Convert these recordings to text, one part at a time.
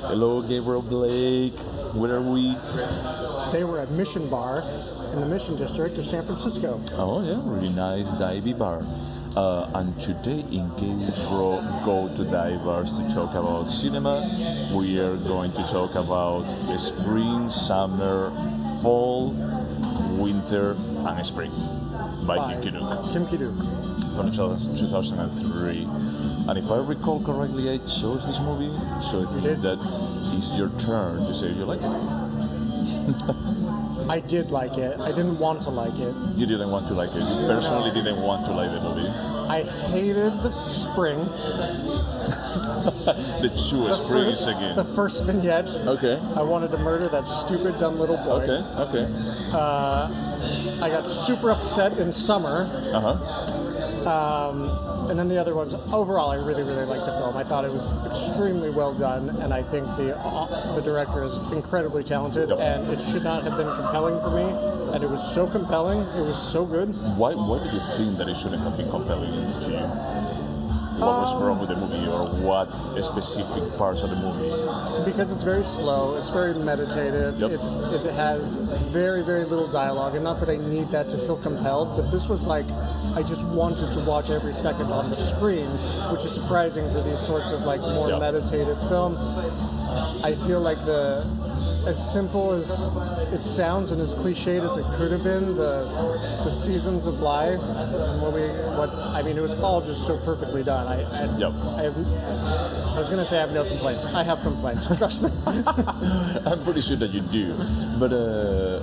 Hello, Gabriel Blake. Where are we? Today we're at Mission Bar in the Mission District of San Francisco. Oh yeah, really nice divey bar. And today, in case we go to dive bars to talk about cinema, we are going to talk about spring, summer, fall, winter, and spring by Kim Ki-Duk. Kim Ki-Duk. From 2003. And if I recall correctly, I chose this movie, so I think that is your turn to say if you like it. I did like it. I didn't want to like it. You didn't want to like it. You personally didn't want to like the movie. I hated spring. The two springs again. The first vignette. Okay. I wanted to murder that stupid, dumb little boy. Okay. I got super upset in summer. And then the other ones, overall, I really, really liked the film. I thought it was extremely well done, and I think the director is incredibly talented, and it should not have been compelling for me, and it was so compelling, it was so good. Why did you think that it shouldn't have been compelling to you? What was wrong with the movie, or what specific parts of the movie? Because it's very slow, it's very meditative, it has very, very little dialogue, and not that I need that to feel compelled, but this was like, I just wanted to watch every second on the screen, which is surprising for these sorts of like more meditative films. I feel like as simple as it sounds and as cliched as it could have been, the seasons of life and it was all just so perfectly done. I was going to say I have no complaints. I have complaints, trust me. I'm pretty sure that you do. But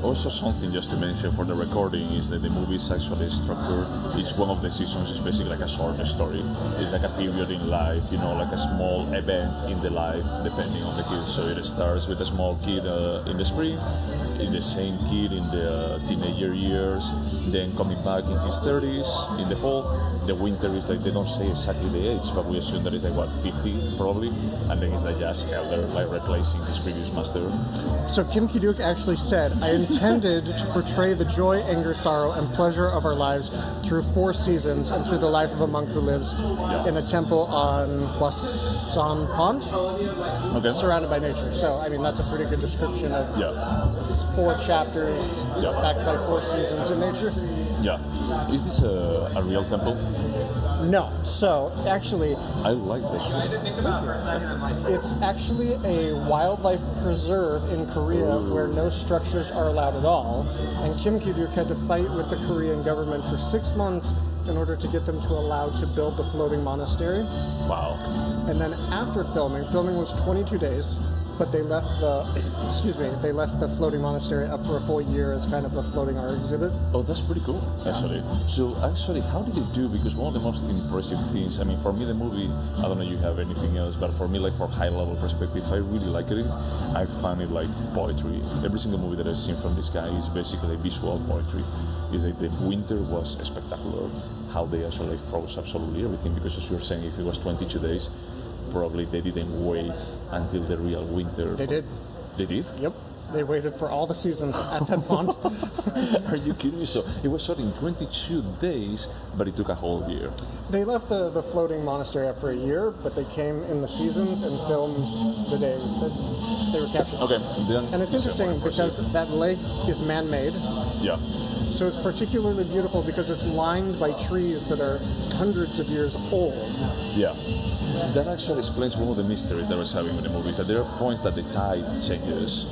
also something just to mention for the recording is that the movie is actually structured. Each one of the seasons is basically like a short story. It's like a period in life, like a small event in the life, depending on the kid. So it starts with a small kid in the spring, in the same kid in the teenager years, then coming back in his 30s in the fall. The winter is like, they don't say exactly the age, but we assume that it's like 50 probably, and then it's like just elder, like replacing his previous master. So Kim Ki-Duk actually said, I intended to portray the joy, anger, sorrow, and pleasure of our lives through 4 seasons and through the life of a monk who lives in a temple on Hwasan Pond, surrounded by nature. So, I mean, that's a pretty good description of 4 chapters backed by 4 seasons in nature. Yeah. Is this a real temple? No. So, actually... I like this show. It's actually a wildlife preserve in Korea where no structures are allowed at all. And Kim Ki-Duk had to fight with the Korean government for 6 months in order to get them to allow to build the floating monastery. Wow. And then after filming was 22 days. But they left the floating monastery up for a full year as kind of a floating art exhibit. Oh, that's pretty cool, actually. So, how did it do? Because one of the most impressive things, I mean, for me, the movie, I don't know if you have anything else, but for me, like, for high-level perspective, I really liked it. I found it like poetry. Every single movie that I've seen from this guy is basically visual poetry. It's like the winter was spectacular, how they actually froze absolutely everything, because as you're saying, if it was 22 days, probably they didn't wait until the real winter. They did. They did? Yep. They waited for all the seasons at that pond. Are you kidding me? So it was shot in 22 days, but it took a whole year. They left the floating monastery up for a year, but they came in the seasons and filmed the days that they were captured. Okay. And it's interesting because that lake is man-made. Yeah. So it's particularly beautiful because it's lined by trees that are hundreds of years old. Yeah. That actually explains one of the mysteries that I was having with the movie, that there are points that the tide changes.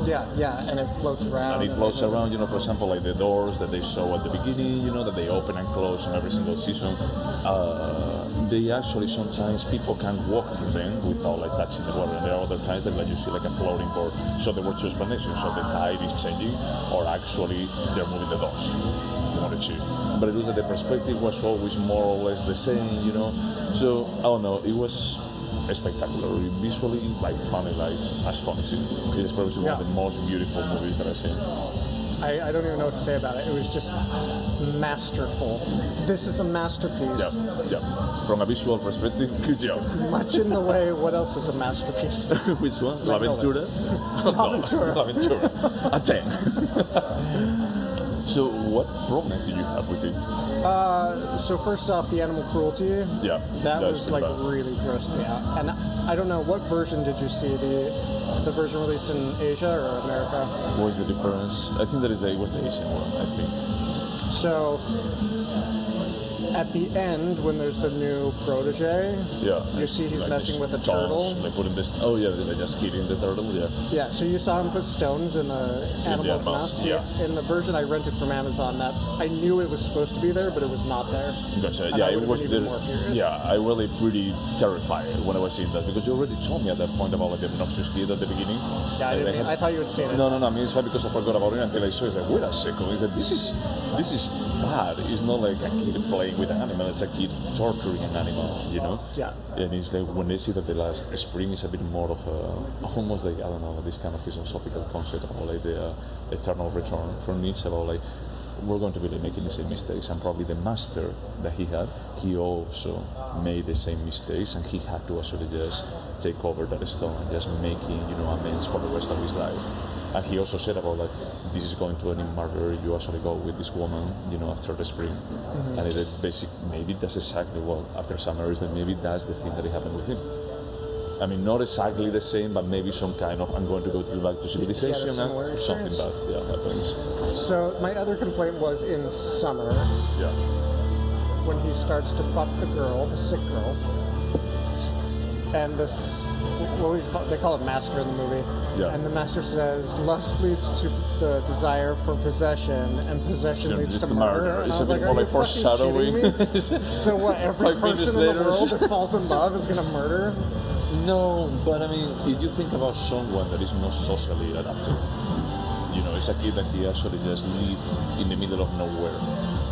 Yeah, and it floats around. And it floats around, for example, like the doors that they show at the beginning, that they open and close in every single season. They actually, sometimes people can walk through them without like touching the water, and there are other times that you see like a floating board. So there were 2 explanations. So the tide is changing, or actually they're moving the doors. One or 2. But it was that the perspective was always more or less the same, So I don't know, it was spectacular. Visually, like funny, like astonishing. It is probably one of the most beautiful movies that I've seen. I don't even know what to say about it. It was just masterful. This is a masterpiece. Yeah. From a visual perspective, good job. Much in the way, what else is a masterpiece? Which one? La Ventura? La Ventura. A 10. So, what problems did you have with it? So first off, the animal cruelty. Yeah, that that's was like pretty bad. really grossed me out. And I don't know, what version did you see? The version released in Asia or America? What was the difference? I think it was the Asian one, I think. So at the end, when there's the new protege, you see he's like messing with a stones, turtle. They put in this. Oh yeah, they just hitting the turtle. Yeah. Yeah, so you saw him put stones in the animal's mouth. Yeah. In the version I rented from Amazon, that I knew it was supposed to be there, but it was not there. Gotcha. And Yeah, I it would've was been even more furious. Yeah, I really pretty terrified when I was seeing that because you already told me at that point about like the obnoxious kid at the beginning. Yeah, I thought you had seen it. No. I mean, it's bad because I forgot about it until I saw it. It's like, wait a second. It's like, this is bad. It's not like a kid playing with an animal. It's a kid torturing an animal, you know? Yeah. And it's like when they see that the last spring is a bit more of a, almost like, I don't know, this kind of philosophical concept about like the eternal return. For me, it's about like, we're going to be like, making the same mistakes, and probably the master that he also made the same mistakes, and he had to actually just take over that stone and just making, amends for the rest of his life. And he also said about like, this is going to end in murder. You actually go with this woman, after the spring. Mm-hmm. And maybe that's exactly what after summer is that maybe that's the thing that happened with him. I mean, not exactly the same, but maybe some kind of, I'm going to go back to civilization, and something bad happens. So my other complaint was in summer. Yeah. When he starts to fuck the girl, the sick girl, and this, what would you call it? They call it master in the movie. Yeah. And the master says, lust leads to the desire for possession, and possession leads to murder. It's a bit more like foreshadowing. So what, every person in the world that falls in love is going to murder? No, but I mean, if you think about someone that is not socially adapted, it's a kid that he actually just lives in the middle of nowhere.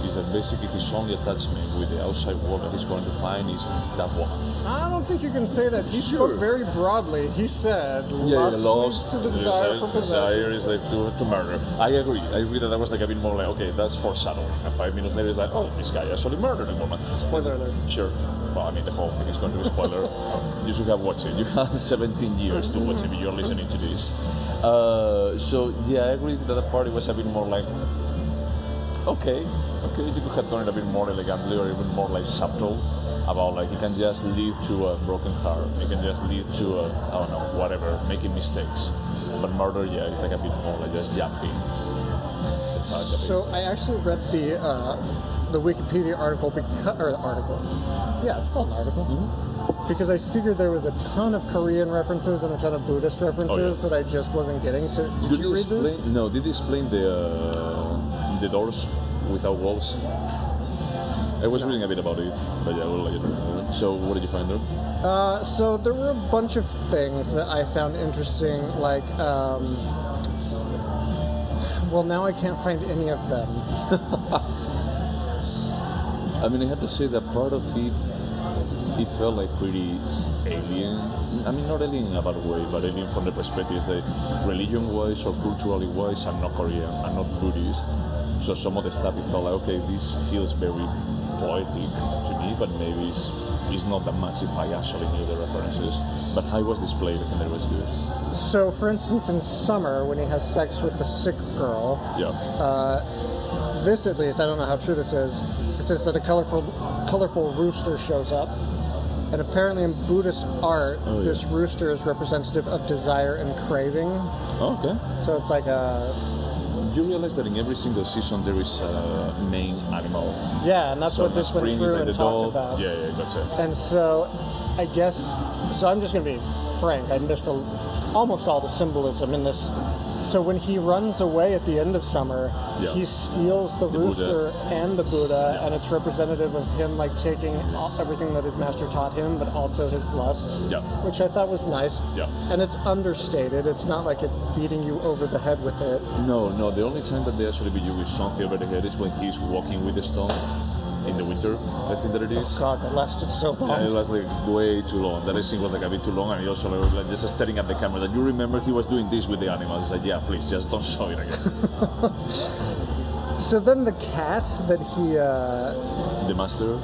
Is that basically his only attachment with the outside world that he's going to find is that woman. I don't think you can say that. He spoke very broadly. He said, lust leads to the desire for possession. Desire is like to murder. I agree that was like a bit more like, okay, that's foreshadowing. And 5 minutes later, it's like, oh, this guy actually murdered a woman. Spoiler alert. Sure. Well, I mean, the whole thing is going to be spoiler. You should have watched it. You have 17 years to watch it if you're listening to this. So, yeah, I agree that the party was a bit more like, okay, you could have done it a bit more elegantly or even more like subtle about like you can just lead to a broken heart, you can just lead to I don't know, whatever, making mistakes. But murder, it's like a bit more like just jumping. So I actually read the Wikipedia article, Yeah, it's called an article. Mm-hmm. Because I figured there was a ton of Korean references and a ton of Buddhist references that I just wasn't getting. So did you read this? No, did you explain the doors without walls? I was reading a bit about it, but yeah, we'll let you know. So what did you find there? So there were a bunch of things that I found interesting, like, well, now I can't find any of them. I mean, I have to say that part of it felt like pretty alien. I mean, not alien in a bad way, but alien from the perspective that religion-wise or culturally-wise, I'm not Korean, I'm not Buddhist. So some of the stuff, it felt like, okay, this feels very poetic to me, but maybe it's not that much if I actually knew the references. But how it was displayed, I think it was good. So, for instance, in summer, when he has sex with the sick girl, this at least, I don't know how true this is, it says that a colorful rooster shows up. And apparently in Buddhist art, this rooster is representative of desire and craving. Oh, okay. So it's like a... You realize that in every single season there is a main animal. Yeah, and that's what this went through and talked about. Yeah, gotcha. And so, I guess, so I'm just going to be frank, I missed almost all the symbolism in this. So when he runs away at the end of summer, he steals the rooster and the Buddha, and it's representative of him like taking everything that his master taught him, but also his lust, which I thought was nice. Yeah. And it's understated. It's not like it's beating you over the head with it. No. The only time that they actually beat you with something over the head is when he's walking with the stone in the winter. I think that it is. Oh God, that lasted so long. Yeah, it lasted like way too long. That I think was like a bit too long, and he also like just staring at the camera. That you remember he was doing this with the animals. He's like, yeah, please, just don't show it again. So then the cat that he... the master?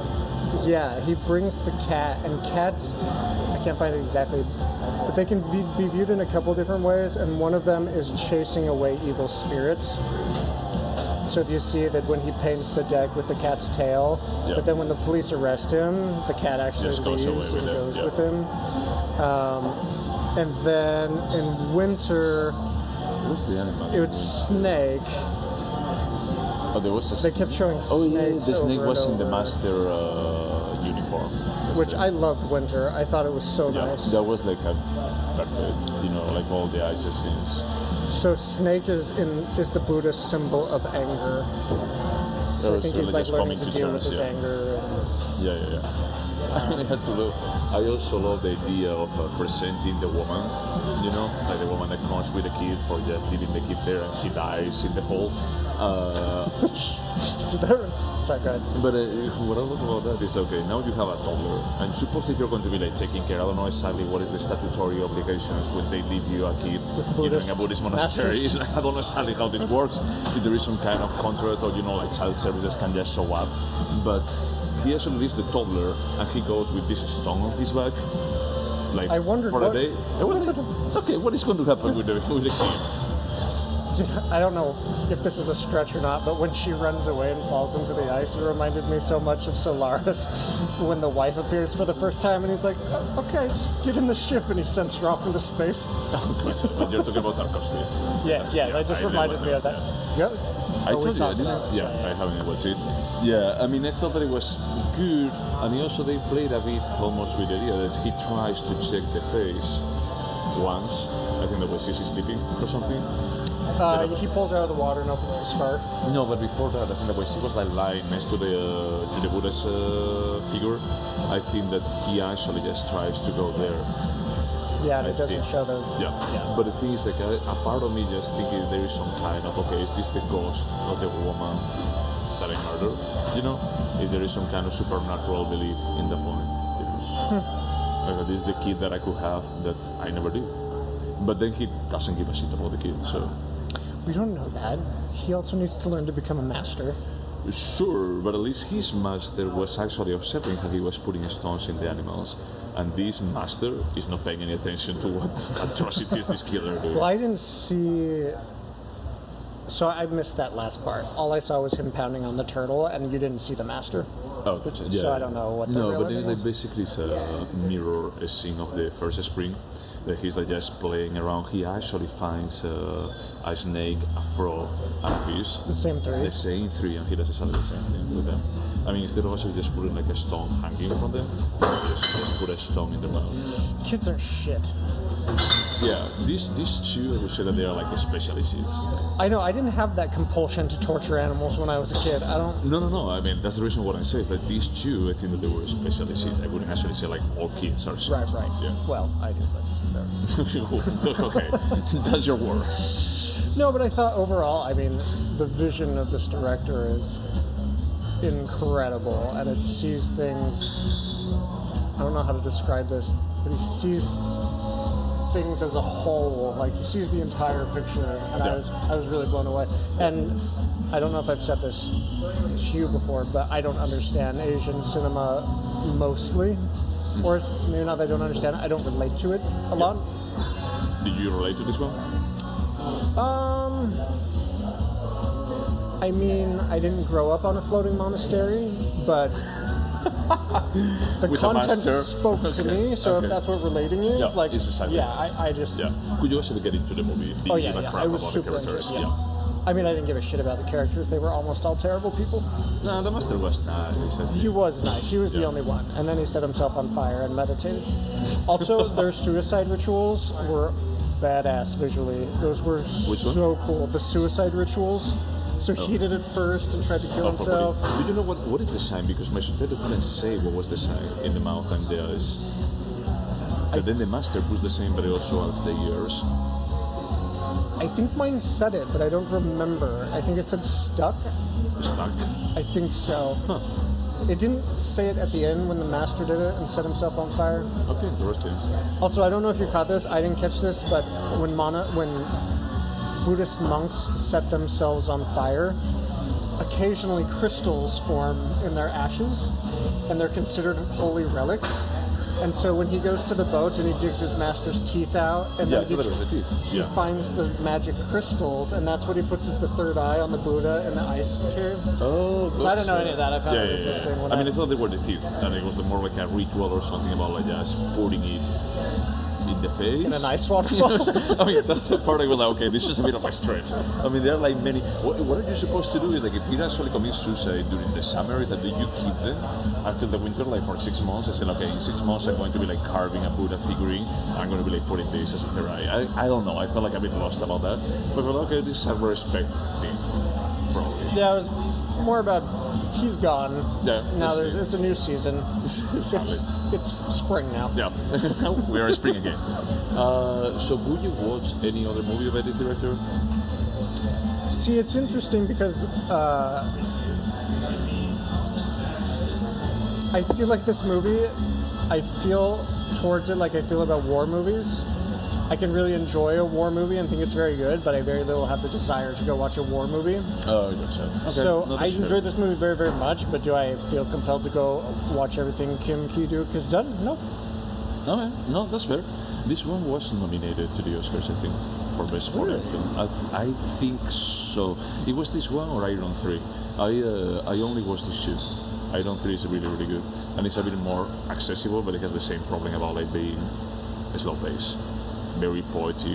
Yeah, he brings the cat, and cats, I can't find it exactly, but they can be viewed in a couple different ways, and one of them is chasing away evil spirits. So if you see that when he paints the deck with the cat's tail, but then when the police arrest him, the cat actually leaves and goes with him. And then in winter, what's the animal? It was Snake. Oh, there was a They kept showing snakes. Oh yeah, the snake over was and in the over. master uniform. Which I loved Winter. I thought it was so nice. That was like a perfect, like all the ice scenes. So Snake is the Buddhist symbol of anger. So I think he's like learning to deal with his anger. Yeah. I had to look. I also love the idea of presenting the woman, like the woman that comes with the kid for just leaving the kid there and she dies in the hole. Sorry, go ahead. But what I love about that is, okay, now you have a toddler, and supposedly you're going to be like taking care. I don't know exactly what is the statutory obligations when they leave you a kid in a Buddhist monastery. I don't know exactly how this works. If there is some kind of contract, or like child services can just show up, but he actually leaves the toddler and he goes with this stone on his back. Like I wondered for a day. Okay, what is going to happen with the kid? I don't know if this is a stretch or not, but when she runs away and falls into the ice, it reminded me so much of Solaris when the wife appears for the first time and he's like, oh, okay, just get in the ship, and he sends her off into space. Oh, good. But you're talking about Tarkovsky. Yes, that just reminded me of that. I told you, I didn't. I haven't watched it. Yeah, I mean, I thought that it was good, and also they played a bit almost with the idea that he tries to check the face once. I think that was Sissy sleeping or something. He pulls her out of the water and opens the scarf. No, but before that, I think that when she was like lying next to the Buddha's figure, I think that he actually just tries to go there. Yeah, and it doesn't show the... Yeah. But the thing is, like, a part of me just thinking there is some kind of, okay, is this the ghost of the woman that I murdered? If there is some kind of supernatural belief in the point. Like, this is the kid that I could have that I never did. But then he doesn't give a shit about the kid, so... We don't know that. He also needs to learn to become a master. Sure, but at least his master was actually observing how he was putting stones in the animals. And this master is not paying any attention to what atrocities this killer did. Well, I didn't see... So I missed that last part. All I saw was him pounding on the turtle, and you didn't see the master. Oh, yeah. So I don't know what the real but it's like basically it's a mirror, a scene of the first spring. That he's like just playing around. He actually finds a snake, a frog, and a fish. The same three. The same three, and he does exactly the same thing with them. I mean, instead of actually just putting like a stone hanging from them, just put a stone in their mouth. Kids are shit. Yeah, these two, I would say that they are like specialists. I know, I didn't have that compulsion to torture animals when I was a kid. I don't... No. I mean, that's the reason what I say is that these two, I think that they were specialists. I wouldn't actually say like all kids are. Right. Yeah. Well, I do, but... Okay, that's your word. No, but I thought overall, I mean, the vision of this director is incredible, and it sees things... I don't know how to describe this, but he sees things as a whole. Like, he sees the entire picture, and I was really blown away. And I don't know if I've said this to you before, but I don't understand Asian cinema mostly. Or it's maybe not that I don't understand it, I don't relate to it a lot. Did you relate to this one? I mean, I didn't grow up on a floating monastery, but the content spoke to me, so if that's what relating is, it's exactly I just... Yeah. Could you actually get into the movie? I was super into it, I mean, I didn't give a shit about the characters. They were almost all terrible people. No, the master was nice. He was nice. He was the only one. And then he set himself on fire and meditated. Also, their suicide rituals were badass visually. Those were so cool. The suicide rituals. So he did it first and tried to kill himself. Did you know what is the sign? Because my subtitles didn't say what was the sign in the mouth and the eyes. But then the master puts the same, but it also adds the ears. I think mine said it, but I don't remember. I think it said stuck. Stuck? I think so. Huh. It didn't say it at the end when the master did it and set himself on fire. Okay, interesting. Also, I don't know if you caught this. I didn't catch this, but when Buddhist monks set themselves on fire, occasionally crystals form in their ashes, and they're considered holy relics. And so when he goes to the boat and he digs his master's teeth out, and then he finds the magic crystals, and that's what he puts as the third eye on the Buddha in the ice cave. Oh, so I don't know any of that. I found it interesting. I mean, I thought they were the teeth, and it was more like a ritual or something about like just putting it in the face. In an ice waterfall. I mean, that's the part I was like, okay, this is a bit of a stretch. I mean, there are like many. What are you supposed to do is like if he actually commits suicide during the summer, is that you keep them until the winter, like for 6 months. I said, okay, in 6 months I'm going to be like carving a Buddha figurine. I'm going to be like putting this as a third eye. I don't know. I felt like a bit lost about that. But well, okay, this is a respect thing, probably. Yeah, it was more about he's gone. Yeah. Now it's a new season. It's spring now. Yeah, we are in spring again. So would you watch any other movie by this director? See, it's interesting because I feel like this movie, I feel towards it like I feel about war movies. I can really enjoy a war movie and think it's very good, but I very little have the desire to go watch a war movie. Oh, gotcha. Okay. So I enjoyed this movie very, very much, but do I feel compelled to go watch everything Kim Ki-Duk has done? No. Okay, no, that's fair. This one was nominated to the Oscars, I think, for Best Foreign Film. I think so. It was this one or Iron 3. I only watched this two. Iron 3 is really, really good. And it's a bit more accessible, but it has the same problem about like being slow pace. Very poetic, from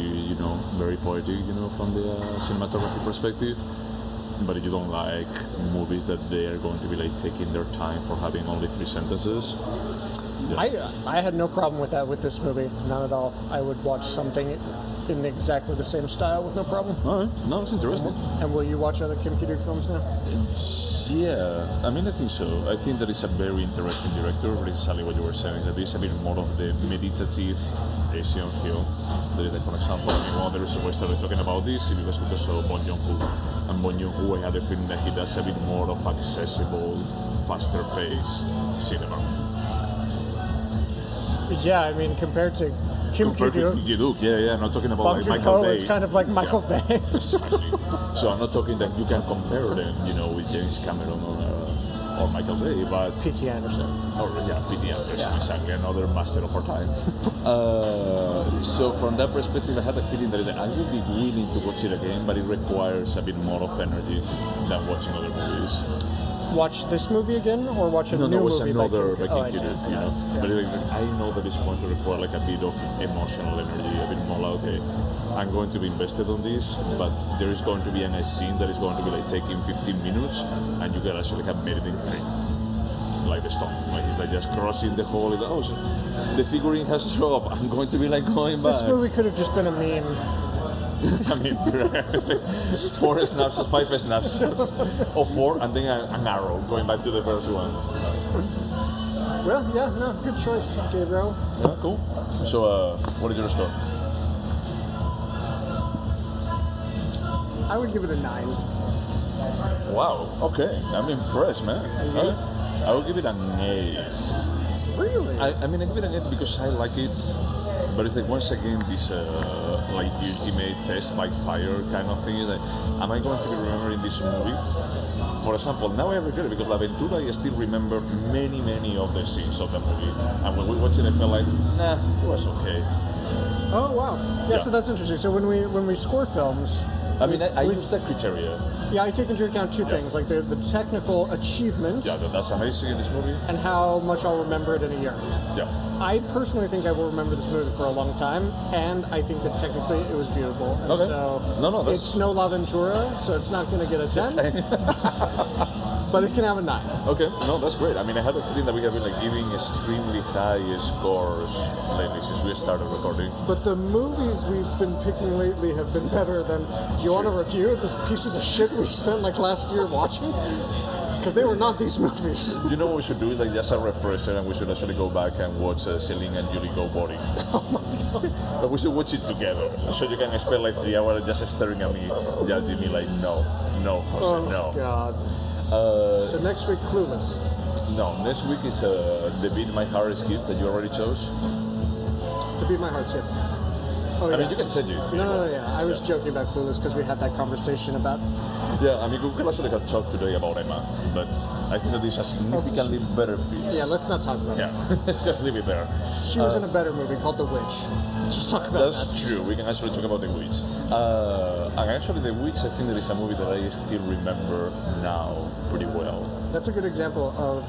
the cinematography perspective. But if you don't like movies that they are going to be like taking their time for having only 3 sentences. Yeah. I had no problem with that with this movie, none at all. I would watch something in exactly the same style with no problem. All right, no, it's interesting. And will you watch other Kim Ki-Duk films now? Yeah, I mean, I think so. I think that it's a very interesting director, but it's exactly what you were saying, that it's a bit more of the meditative Asian film. There is, like, for example, I mean, one of the reasons why I started talking about this is because of Bong Joon-ho. And Bong Joon-ho, I had a feeling that he does a bit more of accessible, faster paced cinema. Yeah, I mean, compared to Kim Ki-Duk, yeah, I'm not talking about Bong like Michael Joon-ho Bay. is kind of like Michael Bay. Exactly. So I'm not talking that you can compare them, with James Cameron or Michael Bay, but P.T. Anderson. P.T. Anderson, exactly, another master of our time. So from that perspective, I had a feeling that I would be willing to watch it again, but it requires a bit more of energy than watching other movies. Watch this movie again, or watch a new movie another by Kim Ki-Duk? Yeah. But I know that it's going to require like a bit of emotional energy, a bit more like, okay, I'm going to be invested on this, but there is going to be a scene that is going to be like taking 15 minutes, and you can actually have made it in 3. Like the stuff, like it's like just crossing the hole. The figurine has to show up. I'm going to be like going back. This movie could have just been a meme. I mean, 4 snapshots, 5 snapshots, or 4, and then an arrow going back to the first one. Well, yeah, no, good choice, Gabriel. Yeah, cool. So, what is your score? I would give it a 9. Wow. Okay, I'm impressed, man. I will give it an 8. Really? I mean, I give it an 8 because I like it. But it's like, once again, this like ultimate test by fire kind of thing. Like, am I going to be remembering this movie? For example, now I regret it because La Ventura, I still remember many, many of the scenes of the movie. And when we watched it, I felt like, nah, it was okay. Oh wow! Yeah, so that's interesting. So when we score films, I use that criteria. Yeah, I take into account 2 things, like the technical achievement. Yeah, that's amazing in this movie. And how much I'll remember it in a year. Yeah. I personally think I will remember this movie for a long time, and I think that technically it was beautiful. And okay. So that's... It's no La Ventura, so it's not going to get a 10. But it can have a 9. Okay, no, that's great. I mean, I had a feeling that we have been like giving extremely high scores lately since we started recording. But the movies we've been picking lately have been better than... Do you want to review the pieces of shit we spent like last year watching? Because they were not these movies. You know what we should do? Like just a refresher, and we should actually go back and watch Celine and Julie Go Boring. Oh my god! But we should watch it together, so you can spend like 3 hours just staring at me, judging me like, no, Jose, no. Oh god. So next week, Clueless. No, next week is The Beat My Heart Skip that you already chose. The Beat My Heart Skip. Oh, I mean, yeah. you can send it. No, yeah. I was joking about Clueless because we had that conversation about. Yeah, I mean, we could actually have talked today about Emma, but I think that this is a significantly better piece. Yeah, let's not talk about it. Yeah, let's just leave it there. She was in a better movie called The Witch. Let's just talk about That's that. true. We can actually talk about The Witch. And actually, The Witch, I think there is a movie that I still remember now pretty well. That's a good example of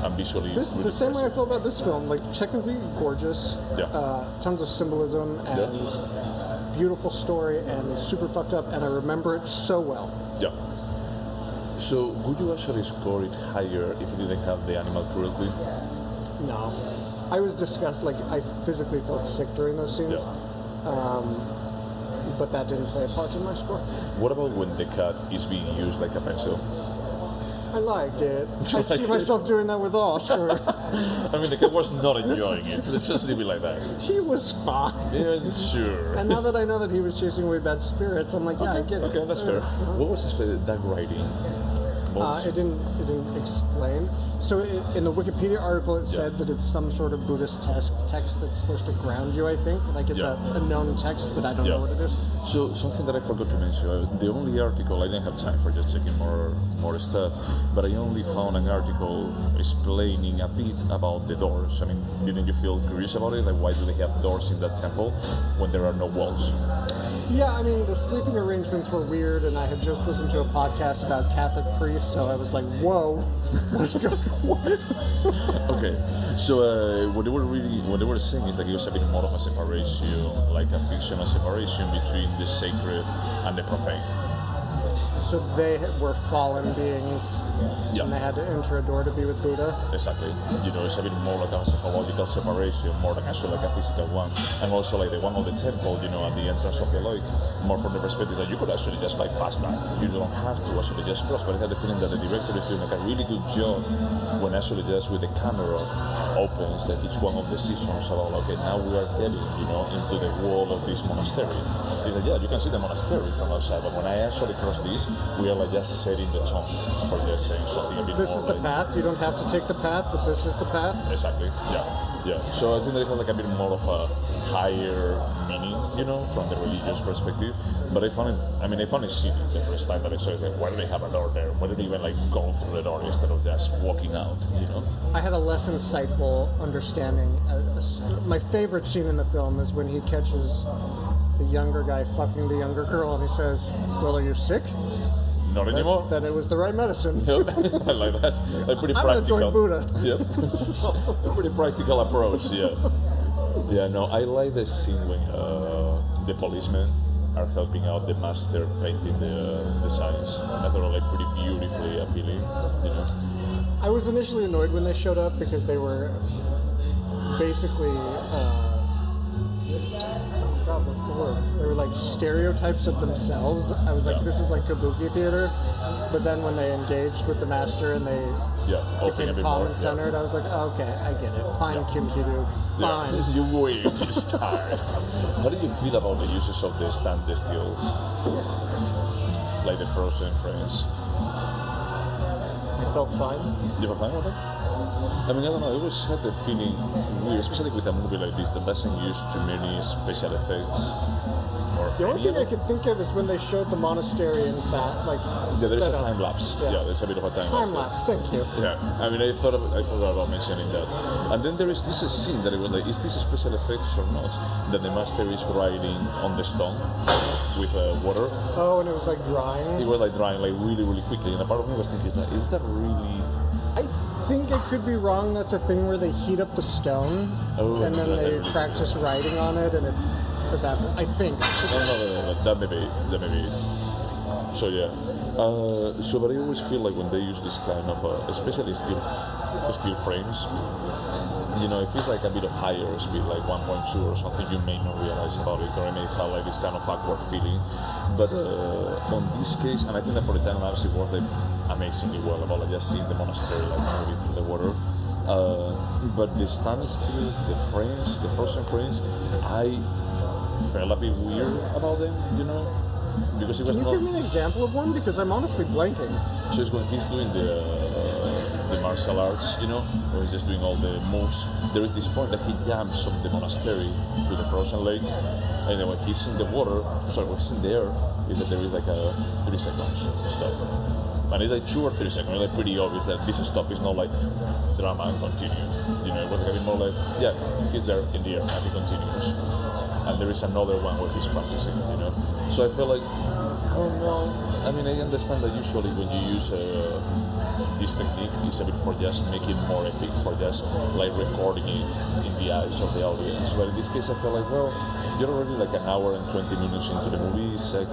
And visually, this. really The same way I impressive. feel about this film. Like technically gorgeous, Yeah. tons of symbolism and beautiful story and super fucked up, and I remember it so well. Yeah. So, would you actually score it higher if it didn't have the animal cruelty? No, I was disgusted. Like I physically felt sick during those scenes. But that didn't play a part in my score. What about when the cat is being used like a pencil? I liked it. I like see it? myself doing that with Oscar. I mean, the cat was not enjoying it. Let's just leave it like that. He was fine. Yeah, sure. And now that I know that he was chasing away bad spirits, I'm like, yeah, I get it. Okay, that's fair. What was that writing? It didn't explain. So in the Wikipedia article, it said that it's some sort of Buddhist text that's supposed to ground you. I think like it's a known text, but I don't know what it is. So something that I forgot to mention. The only article I didn't have time for just checking more stuff, but I only found an article explaining a bit about the doors. I mean, didn't you feel curious about it? Like, why do they have doors in that temple when there are no walls? Yeah, I mean, the sleeping arrangements were weird, and I had just listened to a podcast about Catholic priests, so I was like, whoa, what's going on? What? Okay, so what they were saying is that it was a bit more of a separation, like a fictional separation between the sacred and the profane. So they were fallen beings, Yeah. and they had to enter a door to be with Buddha. Exactly. You know, it's a bit more like a psychological separation, more than actually like a physical one. And also like the one of the temple, you know, at the entrance of the lake, more from the perspective that you could actually just bypass that. You don't have to actually just cross. But I had the feeling that the director is doing like a really good job when actually just with the camera opens like each one of the seasons about, okay, now we are getting, you know, into the wall of this monastery. It's like, yeah, you can see the monastery from outside, but when I actually cross this, we are like just setting the tone for just saying something a bit This more is the like, path. You don't have to take the path, but this is the path. Exactly. Yeah. So I think that it has like a bit more of a higher meaning, you know, from the religious perspective. But I found it silly the first time that I saw it. Like, why do they have a door there? Why do they even like go through the door instead of just walking out? You know. I had a less insightful understanding. My favorite scene in the film is when he catches the younger guy fucking the younger girl, and he says, "Well, are you sick?" Not anymore. That it was the right medicine. Yep. I like that. A pretty I'm practical. gonna join Buddha. Yep. A pretty practical approach. Yeah. Yeah. No, I like the scene when the policemen are helping out the master painting the signs. I thought it was like pretty beautifully appealing. You know. I was initially annoyed when they showed up because they were basically. God, what's the word? They were like stereotypes of themselves. I was like, this is like kabuki theater. But then when they engaged with the master and they open a became bit calm more. and centered, I was like, oh, okay, I get it. Fine, Kim Ki-Duk. Fine. Yeah, you wait this time. How do you feel about the uses of the stand stills? Like the frozen frames? I felt fine. You were fine with it? I mean, I don't know, I always had the feeling weird, especially with a movie like this that doesn't use too many special effects. Or The only any thing of I could think of is when they showed the monastery in fact, like Yeah, there's a sped up. time lapse. Yeah, there's a bit of a time Time lapse. lapse. Thank you. Yeah, I mean, I forgot about mentioning that. And then there is this scene that I was like, is this a special effects or not? That the master is riding on the stone with water. Oh, and it was like drying. It was like drying like really, really quickly. And a part of me was thinking, is that really? I think I could be wrong. That's a thing where they heat up the stone and then they practice writing on it, and it evaporates. I think. No. That may be it. So yeah. But I always feel like when they use this kind of, especially steel frames, you know, it feels like a bit of higher speed, like 1.2 or something. You may not realize about it, or I may have like this kind of awkward feeling. But on this case, and I think that for the time lapse, it worked like amazingly well about like just seeing the monastery like moving through the water. But the stand stills, the frames, the frozen frames, I felt a bit weird about them, you know, because it was Can you not. give me an example of one? Because I'm honestly blanking. So it's when he's doing the the martial arts, you know, where he's just doing all the moves. There is this point that he jumps from the monastery to the frozen lake, and then when he's in the water, when he's in the air, is that there is like a 3 seconds stop. And it's like 2 or 3 seconds. It's like pretty obvious that this stop is not like drama and continue. You know, it was like a bit more like, yeah, he's there in the air and he continues. And there is another one where he's practicing, you know. So I feel like, I don't know. I mean, I understand that usually when you use this technique, it's a bit for just making it more epic, for just like recording it in the eyes of the audience. But in this case, I feel like, well, you're already like an hour and 20 minutes into the movie. It's like,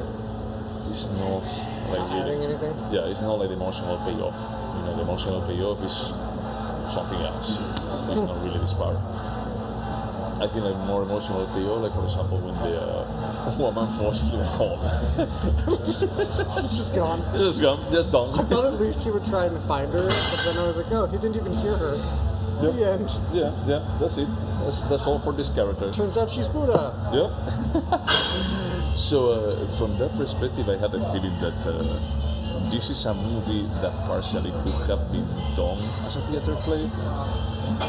it's not like adding anything. Yeah, it's not like the emotional payoff. You know, the emotional payoff is something else. It's not really this part. I think like more emotional payoff, like for example when the woman falls through the hole. It's just gone. Just gone. Just done. I thought at least he would try and find her, but then I was like, oh, he didn't even hear her. Yep. The end. Yeah, that's it. That's all for this character. Turns out she's Buddha. Yep. So from that perspective, I had a feeling that this is a movie that partially could have been done as a theater play.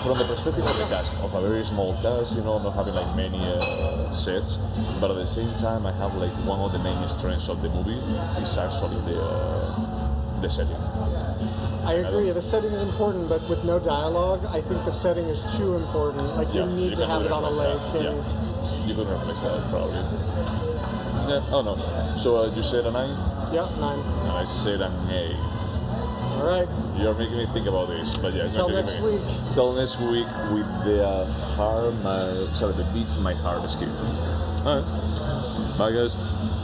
From the perspective of the cast, of a very small cast, you know, not having like many sets, but at the same time, I have like one of the main strengths of the movie is actually the setting. I agree. The setting is important, but with no dialogue, I think the setting is too important. Like you need to have it on a lake. Yeah. You couldn't replace that probably. Yeah. Oh no. So you said a 9? Yeah, 9. And I said an 8. All right. You're making me think about this, but yeah. Till next week. Till next week with the the beats my heart skip. All right. Bye guys.